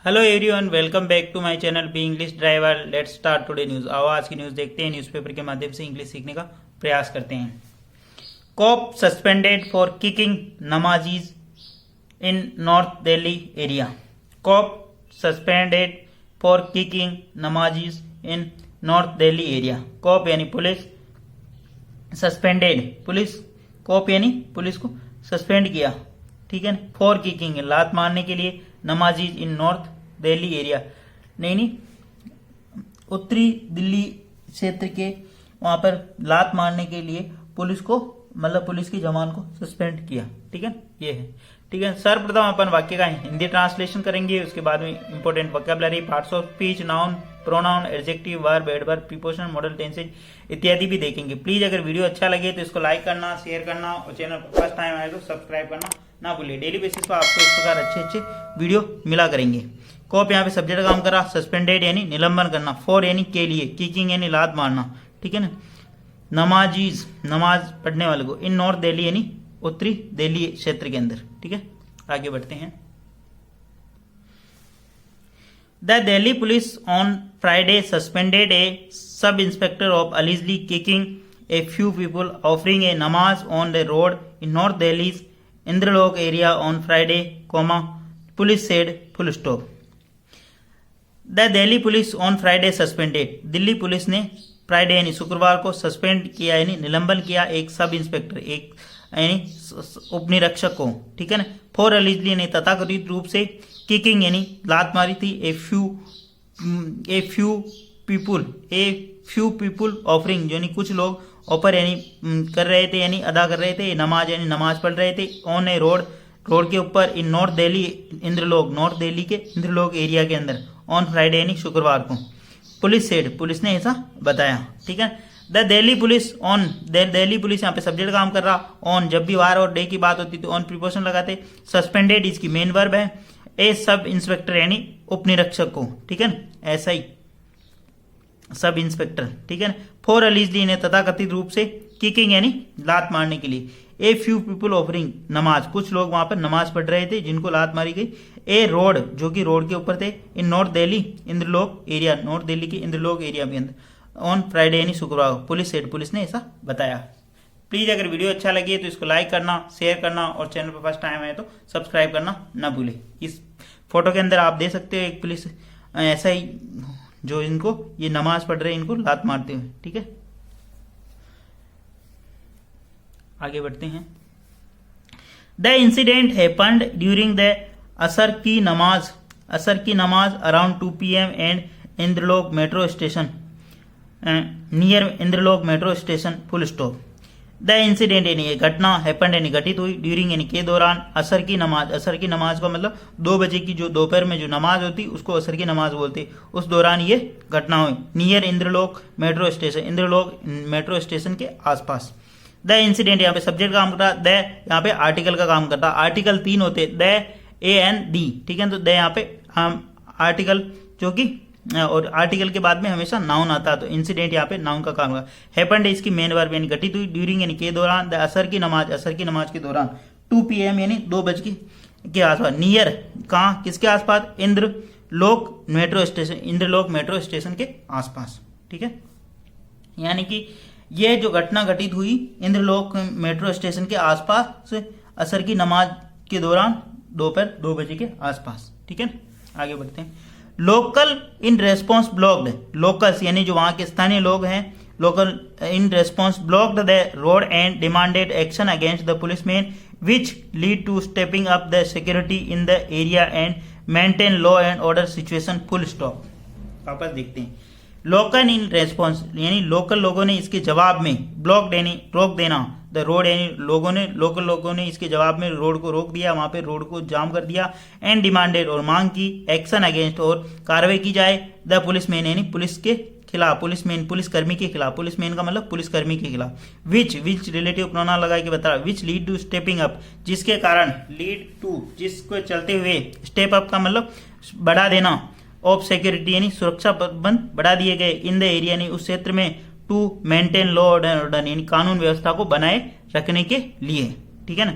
Hello everyone, welcome back to my channel be English driver. Let's start today news. आओ आज की news देखते हैं, न्यूज़पेपर के माध्यम से इंग्लिश सीखने का प्रयास करते हैं। Cop suspended for kicking namazis in north Delhi area. Cop suspended for kicking namazis in north Delhi area. Cop यानी पुलिस, सस्पेंडेड पुलिस, कॉप यानी पुलिस को सस्पेंड किया, ठीक है ना। फॉर किकिंग लात मारने के लिए, नमाजीज इन नॉर्थ दिल्ली एरिया नहीं उत्तरी दिल्ली क्षेत्र के वहां पर लात मारने के लिए पुलिस को मतलब पुलिस की जवान को सस्पेंड किया, ठीक है। ये है, ठीक है। सर्वप्रथम अपन वाक्य का हिंदी ट्रांसलेशन करेंगे, उसके बाद में important vocabulary, parts of speech, noun, pronoun, adjective, verb, adverb, preposition, model tenses इत्यादि भी देखेंगे। प्लीज अगर वीडियो अच्छा लगे तो इसको लाइक करना, शेयर करना और चैनल पर फर्स्ट टाइम आए तो सब्सक्राइब करना ना भूलिए। डेली बेसिस पर आपको इस प्रकार अच्छे अच्छे वीडियो मिला करेंगे। कॉप यहाँ पे सब्जेक्ट काम करा, सस्पेंडेड यानी निलंबन करना, फॉर यानी के लिए, किकिंग यानी लात मारना, ठीक है ना। नमाजीज नमाज पढ़ने वाले को, इन नॉर्थ दिल्ली यानी उत्तरी दिल्ली क्षेत्र के अंदर, ठीक है। आगे बढ़ते हैं। The Delhi police on Friday suspended A sub inspector of allegedly kicking a few people offering a namaz on the road in North Delhi's Indralok area on Friday, police said, full stop. The Delhi police on Friday suspended. Delhi police ने Friday यानी शुक्रवार को suspend किया यानी निलंबन किया एक sub inspector, एक यानी उपनिरीक्षक को, ठीक है ना। फॉर allegedly यानी तथाकथित रूप से, किकिंग यानी लात मारी थी, ए फ्यू पीपुल ऑफरिंग यानी कुछ लोग ऑफर यानी कर रहे थे यानी अदा कर रहे थे, नमाज यानी नमाज पढ़ रहे थे, ऑन ए रोड के ऊपर, इन नॉर्थ दिल्ली इंद्रलोक, नॉर्थ दिल्ली के इंद्रलोक एरिया के अंदर, ऑन फ्राइडे यानी शुक्रवार को। पुलिस सेड पुलिस ने ऐसा बताया, ठीक है। The Delhi police on, Delhi police यहाँ पे सब्जेक्ट काम कर रहा, ऑन जब भी वार और डे की बात होती तो ऑन प्रीपोजिशन लगाते, सस्पेंडेड इसकी मेन वर्ब है, ए सब इंस्पेक्टर यानी उपनिरीक्षक को, ठीक है ना, ऐसा ही सब इंस्पेक्टर, ठीक है ना। फॉर allegedly ने तथाकथित रूप से, किकिंग यानी लात मारने के लिए, ए फ्यू पीपल ऑफरिंग नमाज कुछ लोग वहां पर नमाज पढ़ रहे थे जिनको लात मारी गई, ए रोड जो कि रोड के ऊपर थे, in north Delhi Indralok area, north Delhi के इंद्रलोक एरिया के अंदर, ऑन फ्राइडे यानी शुक्रवार, पुलिस सेड पुलिस ने ऐसा बताया। प्लीज अगर वीडियो अच्छा लगे तो इसको लाइक करना, शेयर करना और चैनल पर फर्स्ट टाइम आए तो सब्सक्राइब करना ना भूले। इस फोटो के अंदर आप दे सकते हो एक पुलिस ऐसा ही जो इनको ये नमाज पढ़ रहे हैं इनको लात मारते हुए, ठीक है। आगे बढ़ते हैं। The incident happened during the असर की नमाज around 2 PM and Indralok metro station, near Indralok metro station, full stop. The incident यानी ये घटना, हैपेंड यानी घटित हुई, ड्यूरिंग यानी के दौरान, असर की नमाज का मतलब 2 बजे की जो दोपहर में जो नमाज होती उसको असर की नमाज बोलते, उस दौरान ये घटना हुई, near Indralok metro station, Indralok metro station के आसपास। द इंसिडेंट यहाँ पे सब्जेक्ट काम करता, द यहाँ पे आर्टिकल का काम करता, आर्टिकल 3 होते, द, ए एन डी, ठीक है। तो द यहाँ पे आर्टिकल जो कि और आर्टिकल के बाद में हमेशा नाउन आता है, तो इंसिडेंट यहाँ पे नाउन का काम है। हैपेंड इसकी मेन वर्ब यानी घटित हुई, ड्यूरिंग यानी के दौरान, द असर की नमाज के दौरान, 2 PM यानी 2 बजे के आसपास, नियर कहाँ किसके आसपास, इंद्रलोक मेट्रो स्टेशन के आसपास, ठीक है। यानी कि यह जो घटना घटित हुई इंद्रलोक मेट्रो स्टेशन के आसपास असर की नमाज के दौरान दोपहर 2 बजे के आसपास, ठीक है। आगे बढ़ते हैं। Local in response blocked, locals यानी जो वहां के स्थानीय लोग हैं, local in response blocked the road and demanded action against the policeman which lead to stepping up the security in the area and maintain law and order situation, full stop. वापस देखते हैं। लोकल इन रेस्पॉन्स यानी local लोगों ने इसके जवाब में, blocked यानी रोक देना, द रोड यानी लोकल लोगों ने इसके जवाब में रोड को रोक दिया, वहां पे रोड को जाम कर दिया, एंड डिमांडेड और मांग की, एक्शन अगेंस्ट और कार्रवाई की जाए, द पुलिसमैन यानी पुलिस के खिलाफ, पुलिसकर्मी के खिलाफ, पुलिसमैन का मतलब पुलिसकर्मी के खिलाफ, विच रिलेटिव प्रोनाउन लगा के बता, which lead to stepping up जिसके कारण, लीड टू जिसको चलते हुए, स्टेप अप का मतलब बढ़ा देना, ऑफ सिक्योरिटी यानी सुरक्षा प्रबंध बढ़ा दिए गए, इन द एरिया यानी उस क्षेत्र में, टू मेंटेन लॉ ऑर्डर यानी कानून व्यवस्था को बनाए रखने के लिए, ठीक है ना।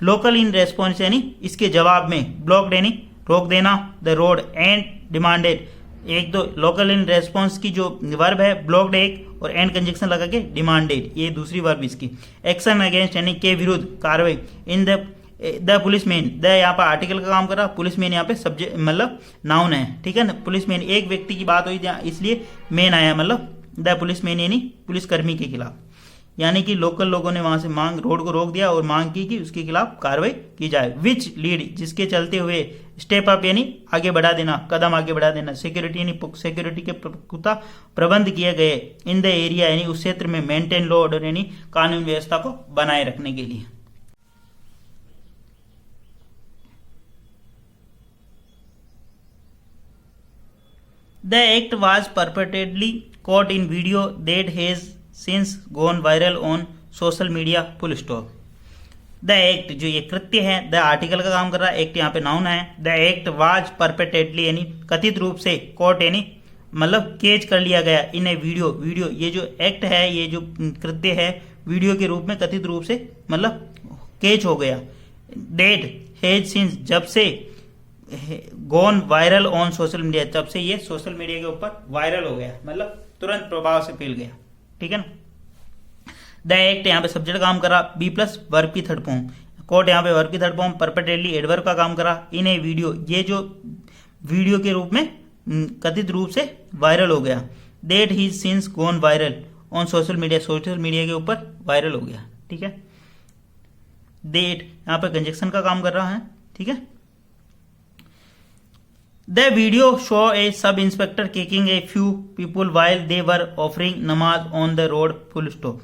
लोकल इन रेस्पॉन्स यानी इसके जवाब में, ब्लॉक्ड यानी रोक देना, द रोड एंड डिमांडेड, एक तो लोकल इन रेस्पॉन्स की जो वर्ब है ब्लॉक्ड एक और एंड कंजक्शन लगा के डिमांडेड, ये दूसरी वर्ब इसकी। एक्शन अगेंस्ट यानी के विरुद्ध कार्रवाई, in the police man, the यहाँ पर आर्टिकल का काम कर रहा, पुलिस मैन यहाँ पे सब्जेक्ट मतलब नाउन है, ठीक है ना। पुलिस मैन एक व्यक्ति की बात हुई इसलिए मैन आया, मतलब द पुलिस मैन यानी पुलिसकर्मी के खिलाफ, यानी कि लोकल लोगों ने वहां से मांग रोड को रोक दिया और मांग की कि उसके खिलाफ कार्रवाई की जाए। विच लीड, जिसके चलते हुए, स्टेप अप यानी आगे बढ़ा देना, कदम आगे बढ़ा देना, सिक्योरिटी यानी सिक्योरिटी के पुख्ता प्रबंध किए गए, इन द एरिया यानी उस क्षेत्र में, मेंटेन लॉ ऑर्डर यानी कानून व्यवस्था को बनाए रखने के लिए। The act was perpetually caught in video that has since gone viral on social media, full stop. The act, जो ये कृत्य है, द आर्टिकल का काम कर रहा है, एक्ट यहाँ पे नाउन है। द एक्ट वाज परपेटेडली यानी कथित रूप से, कॉट यानी मतलब कैच कर लिया गया, इन ए वीडियो, वीडियो ये जो एक्ट है, ये जो कृत्य है वीडियो के रूप में कथित रूप से मतलब कैच हो गया। डेट हैज सिंस, जब से, gone viral on social media, तब से ये सोशल मीडिया के ऊपर वायरल हो गया, मतलब तुरंत प्रभाव से फैल गया, ठीक है ना। द एक्ट यहाँ पे सब्जेक्ट काम करा, बी प्लस वर्ब की थर्ड फॉर्म, कोट यहाँ पे वर्ब की थर्ड फॉर्म, परपेटेडली एडवर्ब का काम करा, इन ए वीडियो, ये जो वीडियो के रूप में कथित रूप से वायरल हो गया। डेट ही since gone viral on social media, social media के ऊपर वायरल हो गया, ठीक है। डेट यहाँ पे कंजक्शन का काम कर रहा है, ठीक है। The video show a sub-inspector kicking a few people while they were offering namaz on the road, full stop.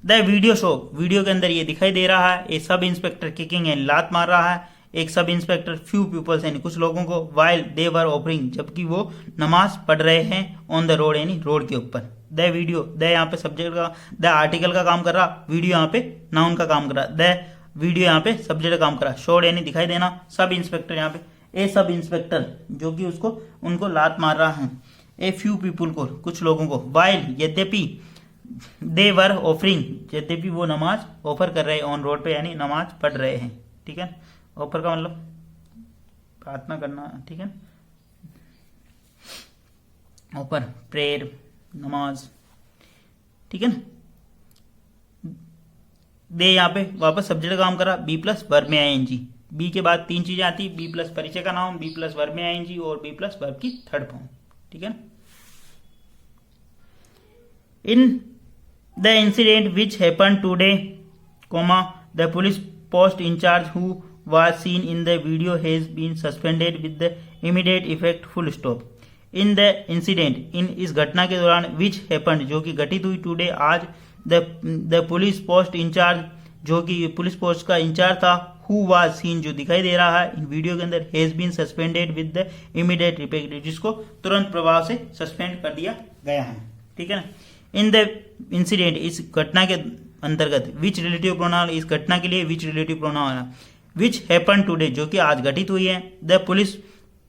The video show, video के अंदर ये दिखाई दे रहा है, ए सब इंस्पेक्टर किकिंग यानी लात मार रहा है, एक सब इंस्पेक्टर फ्यू पीपल्स यानी कुछ लोगों को, while they were offering जबकि वो नमाज पढ़ रहे हैं, on the road यानी रोड के ऊपर। द वीडियो, द यहाँ पे सब्जेक्ट का, द आर्टिकल का काम कर रहा, वीडियो यहाँ पे नाउन का काम कर रहा, द वीडियो यहाँ पे सब्जेक्ट का काम कर रहा, शोड यानी दिखाई देना, सब इंस्पेक्टर यहाँ पे ए सब इंस्पेक्टर जो कि उसको उनको लात मार रहा है, ए फ्यू पीपुल को कुछ लोगों को, वाइल यद्यपि, दे वर ऑफरिंग यद्यपि वो नमाज ऑफर कर रहे हैं, ऑन रोड पे यानी नमाज पढ़ रहे हैं, ठीक है। ऑफर का मतलब प्रार्थना करना, ठीक है, ऑफर प्रेयर नमाज, ठीक है ना। दे यहाँ पे वापस सब्जेक्ट काम करा, बी प्लस वर्ब में आईएनजी, बी के बाद तीन चीजें आती, बी प्लस परिचय का नाम, बी प्लस वर्ब में आईएनजी और बी प्लस वर्ब की थर्ड फॉर्म, ठीक है ना। In the incident which happen today, the police post incharge who was seen in the video has been suspended with the immediate effect, full stop. In the incident, in इस घटना के दौरान, which happen जो कि घटित हुई, today आज, the police post incharge जो कि पुलिस पोस्ट का इंचार्ज था, हु वाज सीन जो दिखाई दे रहा है इन वीडियो के अंदर, has been suspended with the immediate effect जिसको तुरंत प्रभाव से सस्पेंड कर दिया गया है, ठीक है ना। इन द इंसिडेंट, इस घटना के अंतर्गत, विच रिलेटिव प्रोनाउन, इस घटना के लिए which relative pronoun, which happen today जो कि आज घटित हुई है, द पुलिस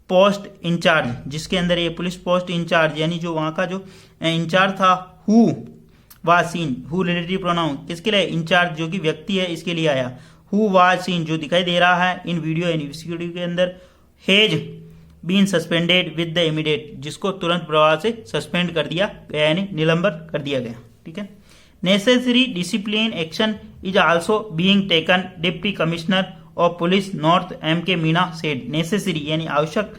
पोस्ट इंचार्ज जिसके अंदर ये पुलिस पोस्ट इंचार्ज यानी जो वहां का जो इंचार्ज था, who was scene, who relative pronoun किसके लिए, इंचार्ज जो कि व्यक्ति है इसके लिए आया, हु वाज सीन जो दिखाई दे रहा है इन वीडियो वीडियो के अंदर, has been suspended with the immediate जिसको तुरंत प्रभाव से सस्पेंड कर दिया गया यानी निलंबन कर दिया गया, ठीक है। Necessary discipline action is also being taken, deputy commissioner of police north M K Meena said. Necessary यानी आवश्यक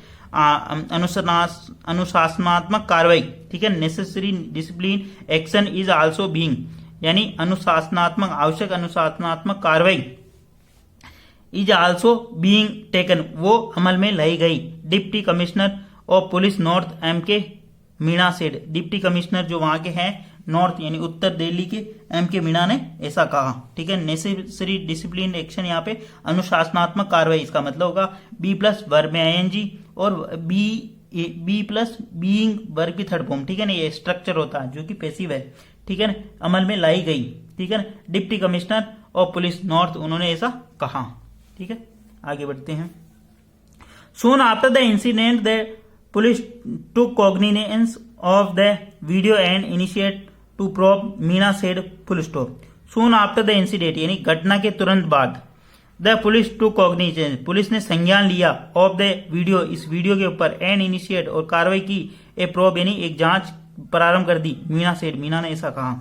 अनुशासनात्मक कार्रवाई, ठीक है। Necessary discipline action is also being यानी अनुशासनात्मक, आवश्यक अनुशासनात्मक कार्रवाई, इज आल्सो बीइंग टेकन वो अमल में लाई गई। Deputy commissioner of police north M K Meena said, deputy commissioner जो वहां के हैं नॉर्थ यानी उत्तर दिल्ली के एम के मीणा ने ऐसा कहा, ठीक है। नेसेसरी डिसिप्लिन एक्शन यहाँ पे अनुशासनात्मक कार्रवाई, इसका मतलब होगा बी प्लस वर्ब में आईएनजी और बी प्लस बीइंग वर्ब की थर्ड फॉर्म, ठीक है ना। ये स्ट्रक्चर होता है जो कि पैसिव है, ठीक है ना, अमल में लाई गई, ठीक है ना। Deputy commissioner of police north उन्होंने ऐसा कहा, ठीक है। आगे बढ़ते हैं। Soon after the incident, the police took cognizance of the video and initiated to probe, Meena said, full stop. Soon after the incident यानी घटना के तुरंत बाद, the police to cognizance, police ने संज्ञान लिया ऑफ द वीडियो, इस वीडियो के ऊपर, एंड इनिशिएट, और कार्रवाई की, ए प्रोब यानी एक जांच प्रारंभ कर दी। मीना सेड, मीना ने ऐसा कहा।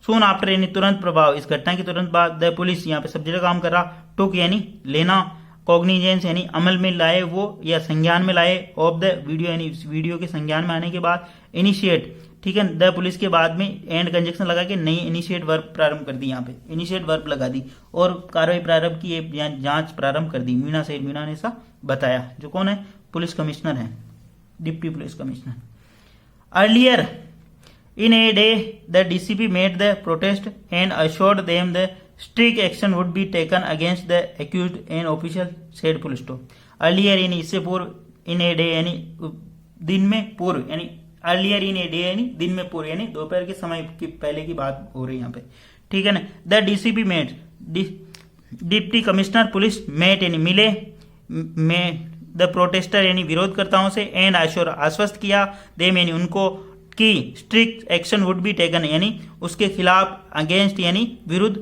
सून आफ्टर यानी तुरंत प्रभाव, इस घटना के तुरंत बाद, द पुलिस यहाँ पे सब्जेक्ट का काम कर रहा, टुक यानी लेना, कॉग्निजेंस यानी अमल में लाए वो या संज्ञान में लाए, ऑफ द वीडियो यानी इस वीडियो के संज्ञान में आने के बाद, इनिशिएट, ठीक है, द पुलिस के बाद में एंड कंजक्शन लगा के नई इनिशिएट वर्ब प्रारंभ कर दी, यहाँ पे इनिशिएट वर्ब लगा दी और कार्रवाई प्रारंभ की, जांच प्रारंभ कर दी। मीना सेड, मीना ने ऐसा बताया, जो कौन है, पुलिस कमिश्नर है, deputy police commissioner. Earlier in a day the DCP made the protest and assured them the strict action would be taken against the accused and official said police to। earlier यानी इससे पूर्व, in a day यानी दिन में पूर्व, यानी earlier in a day यानी दिन में पूर्व, यानी दोपहर के समय की पहले की बात हो रही है यहाँ पे, ठीक है ना। The DCP made, deputy commissioner police met यानी मिले, द प्रोटेस्टर यानी विरोधकर्ताओं से, एंड आश्योर आश्वस्त किया, देम यानी उनको, की strict action would be taken यानी उसके खिलाफ, अगेंस्ट यानी विरुद्ध,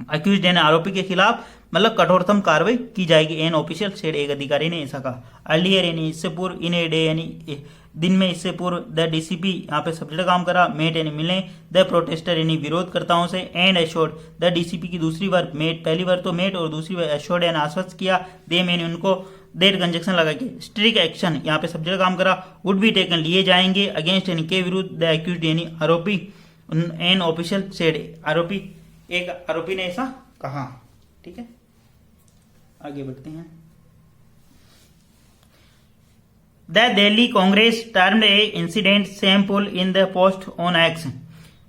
अक्यूज्ड यानी आरोपी के खिलाफ मतलब कठोरतम कार्रवाई की जाएगी। एन ऑफिशियल सेड, एक अधिकारी ने ऐसा कहा। अर्लियर यानी इससे पूर्व, इन ए डे यानी दिन में, इससे पूर्व, द डीसीपी यहाँ पे सब्जेक्ट काम करा, मेट यानी मिले, द प्रोटेस्टर यानी विरोधकर्ताओं से, एंड एश्योर्ड, द डीसीपी की दूसरी वर्ग मेट, पहली वर्ग तो मेट और दूसरी वर्ग एश्योर्ड यानी आश्वस्त किया, देम यानी उनको, देर कंजक्शन लगा के, स्ट्रिक्ट एक्शन यहाँ पे सब्जेक्ट काम करा, वुड बी टेकन लिए जाएंगे, अगेंस्ट यानी के विरुद्ध, द एक्यूज्ड यानी आरोपी, एन ऑफिशियल सेड, आरोपी, एक आरोपी ने ऐसा कहा, ठीक है। आगे बढ़ते हैं। The Delhi Congress termed A incident sample in the post on x,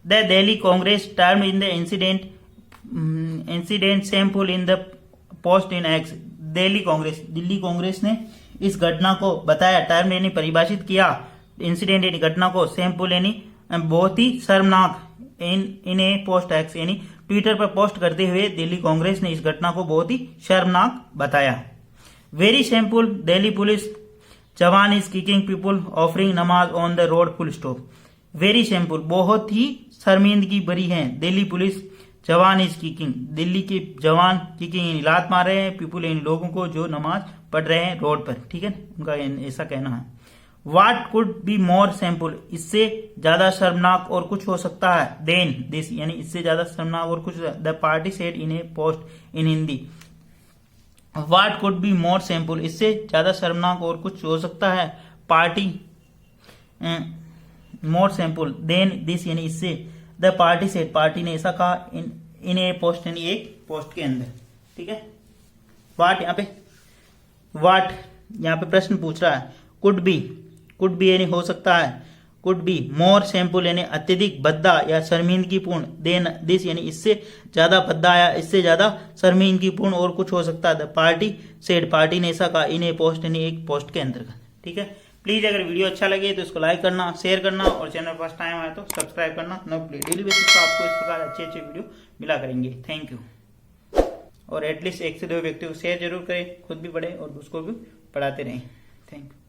the Delhi Congress termed in the incident sample in the post in x, Delhi Congress ने इस घटना को बताया, टर्म यानी परिभाषित किया, इंसिडेंट यानी घटना को, सैंपल यानी बहुत ही शर्मनाक, इन ए पोस्ट एक्स यानी ट्विटर पर पोस्ट करते हुए दिल्ली कांग्रेस ने इस घटना को बहुत ही शर्मनाक बताया। वेरी सैंपल, दिल्ली पुलिस जवान इज किकिंग पीपल ऑफरिंग नमाज on the road, full stop. Very sample, बहुत ही शर्मिंदगी भरी है, दिल्ली पुलिस जवान इज किकिंग, दिल्ली के जवान किकिंग यानी लात मार रहे हैं, पीपुल यानी लोगों को जो नमाज पढ़ रहे हैं रोड पर, ठीक है, उनका ऐसा कहना है। What could be more shameful, इससे ज्यादा शर्मनाक और कुछ हो सकता है, देन दिस यानी इससे ज्यादा शर्मनाक और कुछ, the party said in a post in Hindi. What could be more shameful, इससे ज्यादा शर्मनाक और कुछ हो सकता है, party more shameful, then this यानी इससे, द पार्टी सेड, पार्टी ने ऐसा कहा, इन ए पोस्ट यानी एक पोस्ट के अंदर, ठीक है। वाट यहाँ पे, वाट यहाँ पे प्रश्न पूछ रहा है, कुड बी यानी हो सकता है, कुड बी, मोर सैंपल यानी अत्यधिक भद्दा या शर्मिंदगीपूर्ण, देन दिस यानी इससे ज्यादा भद्दा या इससे ज्यादा शर्मिंदगीपूर्ण और कुछ हो सकता है, द पार्टी सेड, पार्टी ने ऐसा कहा, इन ए पोस्ट यानी एक पोस्ट के अंतर्गत, ठीक है। प्लीज अगर वीडियो अच्छा लगे तो इसको लाइक करना, शेयर करना और चैनल फर्स्ट टाइम आए तो सब्सक्राइब करना। डेली बेसिस पर आपको इस प्रकार अच्छे वीडियो मिला करेंगे। Thank you. और एटलीस्ट 1 से 2 व्यक्तियों को शेयर जरूर करें, खुद भी पढ़ें और उसको भी पढ़ाते रहें। Thank you.